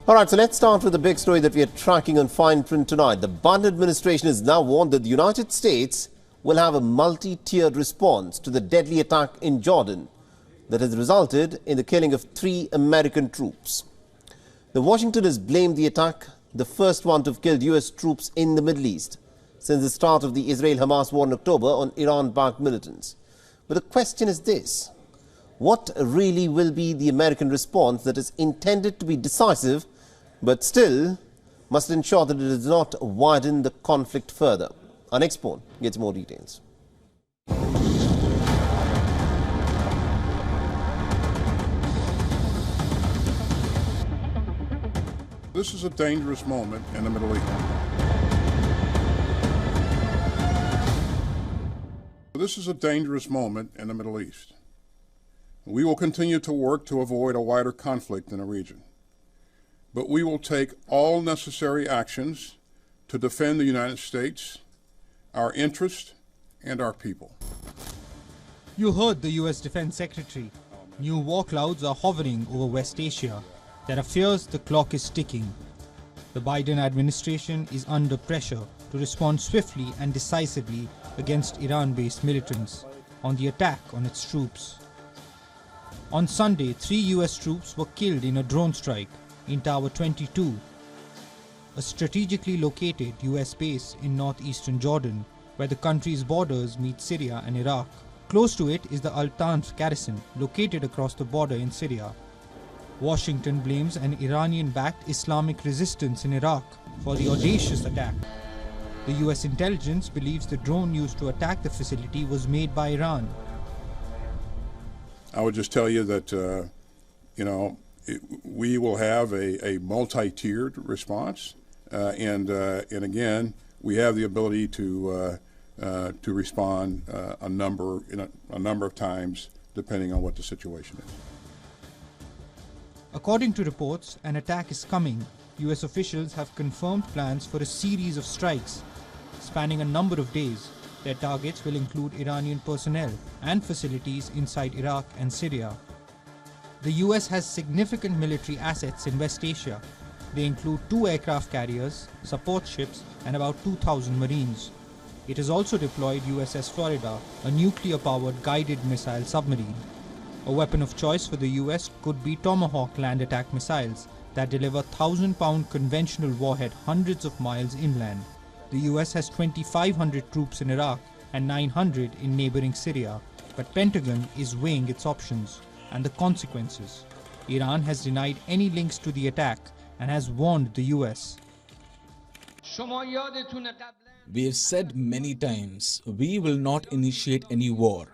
All right, so let's start with the big story that we are tracking on fine print tonight. The Biden administration has now warned that the United States will have a multi-tiered response to the deadly attack in Jordan that has resulted in the killing of 3 American troops. Washington has blamed the attack, the first one to have killed U.S. troops in the Middle East since the start of the Israel-Hamas war in October, on Iran-backed militants. But the question is this: what really will be the American response that is intended to be decisive but still must ensure that it does not widen the conflict further? Our next pawn gets more details. This is a dangerous moment in the Middle East. This is a dangerous moment in the Middle East. We will continue to work to avoid a wider conflict in the region, but we will take all necessary actions to defend the United States, our interests, and our people. You heard the U.S. Defense Secretary. New war clouds are hovering over West Asia. There are fears the clock is ticking. The Biden administration is under pressure to respond swiftly and decisively against Iran-based militants on the attack on its troops. On Sunday, 3 U.S. troops were killed in a drone strike in Tower 22, a strategically located U.S. base in northeastern Jordan, where the country's borders meet Syria and Iraq. Close to it is the Al-Tanf garrison, located across the border in Syria. Washington blames an Iranian-backed Islamic resistance in Iraq for the audacious attack. The U.S. intelligence believes the drone used to attack the facility was made by Iran. I would just tell you that, we will have a multi-tiered response, and again, we have the ability to respond a number of times, depending on what the situation is. According to reports, an attack is coming. U.S. officials have confirmed plans for a series of strikes spanning a number of days. Their targets will include Iranian personnel and facilities inside Iraq and Syria. The U.S. has significant military assets in West Asia. They include 2 aircraft carriers, support ships, and about 2,000 Marines. It has also deployed USS Florida, a nuclear-powered guided missile submarine. A weapon of choice for the US could be Tomahawk land attack missiles that deliver 1,000-pound conventional warhead hundreds of miles inland. The US has 2,500 troops in Iraq and 900 in neighboring Syria, but Pentagon is weighing its options and the consequences. Iran has denied any links to the attack and has warned the US. We have said many times, we will not initiate any war.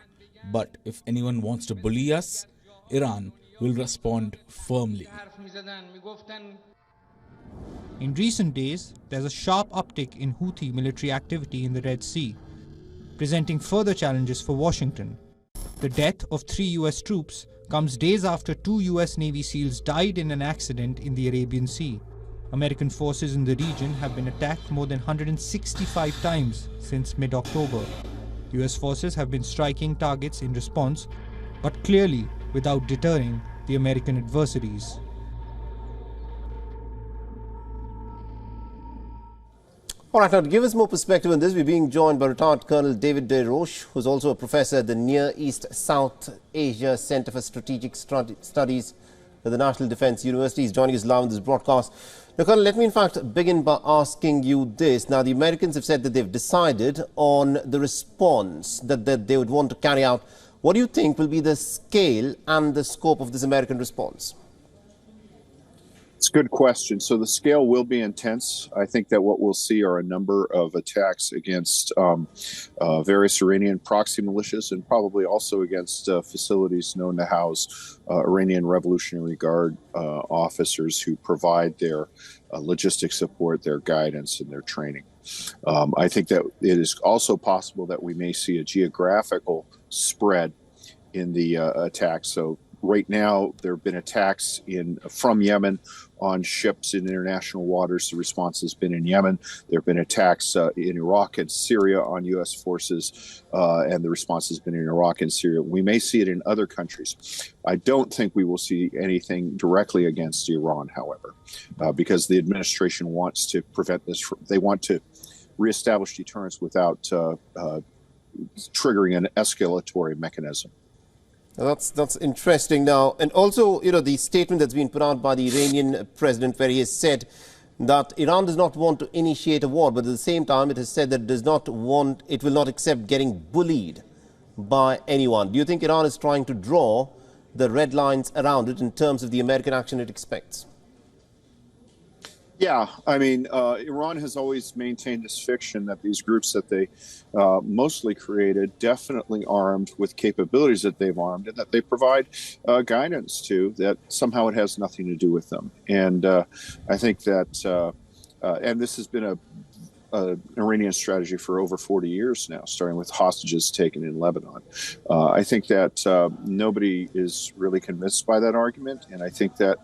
But if anyone wants to bully us, Iran will respond firmly. In recent days, there's a sharp uptick in Houthi military activity in the Red Sea, presenting further challenges for Washington. The death of 3 U.S. troops comes days after 2 U.S. Navy SEALs died in an accident in the Arabian Sea. American forces in the region have been attacked more than 165 times since mid-October. U.S. forces have been striking targets in response, but clearly without deterring the American adversaries. All right, now to give us more perspective on this, we're being joined by retired Colonel David Desroches, who's also a professor at the Near East South Asia Center for Strategic Studies at the National Defense University. He's joining us live on this broadcast. Now, Colonel, let me in fact begin by asking you this. Now, the Americans have said that they've decided on the response that they would want to carry out. What do you think will be the scale and the scope of this American response? It's a good question. So the scale will be intense. I think that what we'll see are a number of attacks against various Iranian proxy militias and probably also against facilities known to house Iranian Revolutionary Guard officers who provide their logistics support, their guidance, and their training. I think that it is also possible that we may see a geographical spread in the attack. So right now, there have been attacks from Yemen on ships in international waters. The response has been in Yemen. There have been attacks in Iraq and Syria on U.S. forces, and the response has been in Iraq and Syria. We may see it in other countries. I don't think we will see anything directly against Iran, however, because the administration wants to prevent this. They want to reestablish deterrence without triggering an escalatory mechanism. That's interesting now. And also, the statement that's been put out by the Iranian president, where he has said that Iran does not want to initiate a war, but at the same time it has said that it will not accept getting bullied by anyone. Do you think Iran is trying to draw the red lines around it in terms of the American action it expects? Yeah, I mean, Iran has always maintained this fiction that these groups that they mostly created, definitely armed with capabilities that they've armed and that they provide guidance to, that somehow it has nothing to do with them. And I think that, and this has been an Iranian strategy for over 40 years now, starting with hostages taken in Lebanon. I think that nobody is really convinced by that argument, and I think that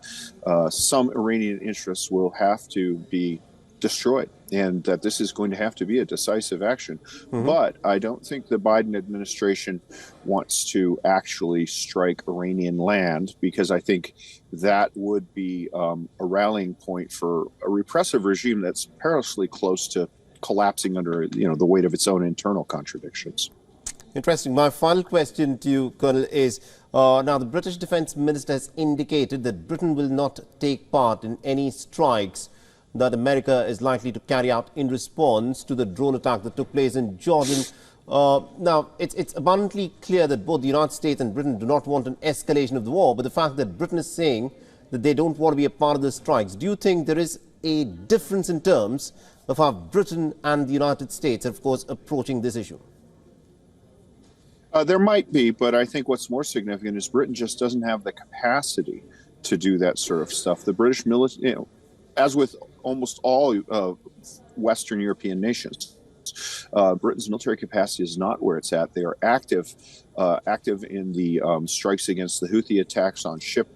some Iranian interests will have to be destroyed, and that this is going to have to be a decisive action. Mm-hmm. But I don't think the Biden administration wants to actually strike Iranian land, because I think that would be a rallying point for a repressive regime that's perilously close to collapsing under the weight of its own internal contradictions. Interesting. My final question to you, Colonel, is now the British Defence Minister has indicated that Britain will not take part in any strikes that America is likely to carry out in response to the drone attack that took place in Jordan. Now, it's abundantly clear that both the United States and Britain do not want an escalation of the war, but the fact that Britain is saying that they don't want to be a part of the strikes, do you think there is a difference in terms of how Britain and the United States are, of course, approaching this issue? There might be, but I think what's more significant is Britain just doesn't have the capacity to do that sort of stuff. The British military, as with almost all Western European nations, Britain's military capacity is not where it's at. They are active in the strikes against the Houthi attacks on shipping.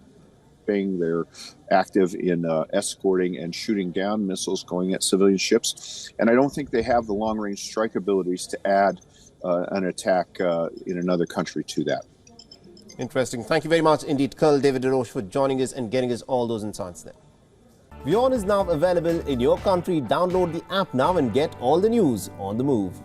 They're active in escorting and shooting down missiles going at civilian ships. And I don't think they have the long-range strike abilities to add an attack in another country to that. Interesting. Thank you very much indeed, Colonel David DeRoche, for joining us and getting us all those insights there. WION is now available in your country. Download the app now and get all the news on the move.